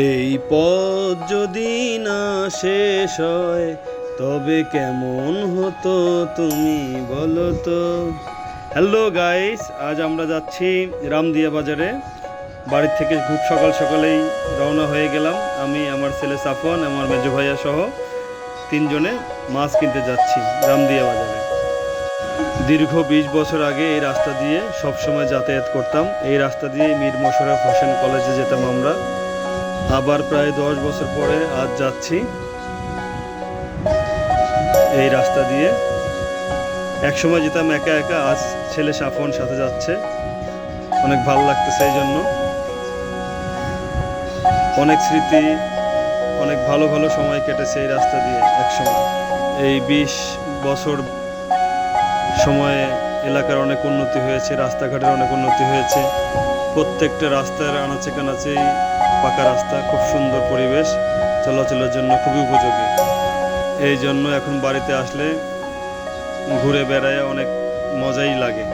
এই পথ যদি না শেষ হয় তবে কেমন হতো তুমি বলো তো। হ্যালো গাইস, আজ আমরা যাচ্ছি রামদিয়া বাজারে। বাড়ির থেকে খুব সকাল সকালেই রওনা হয়ে গেলাম। আমি, আমার ছেলে সাফন, আমার মেজো ভাইয়া সহ তিনজনে মাছ কিনতে যাচ্ছি রামদিয়া বাজারে। দীর্ঘ 20 বছর আগে এই রাস্তা দিয়ে সবসময় যাতায়াত করতাম। এই রাস্তা দিয়ে মীর মশাররফ হোসেন কলেজে যেতাম আমরা। আবার প্রায় 10 বছর পরে আজ যাচ্ছি এই রাস্তা দিয়ে। একসময় যেতাম একা একা, আজ ছেলে সাফন সাথে যাচ্ছে, অনেক ভালো লাগতেছে। এই জন্য অনেক স্মৃতি, অনেক ভালো ভালো সময় কেটেছে এই রাস্তা দিয়ে একসময়। এই 20 বছর সময়ে এলাকার অনেক উন্নতি হয়েছে, রাস্তাঘাটের অনেক উন্নতি হয়েছে। প্রত্যেকটা রাস্তার আনাচে কানাচেই পাকা রাস্তা, খুব সুন্দর পরিবেশ, চলাচলের জন্য খুবই উপযোগী। এই জন্য এখন বাড়িতে আসলে ঘুরে বেড়ায় অনেক মজাই লাগে।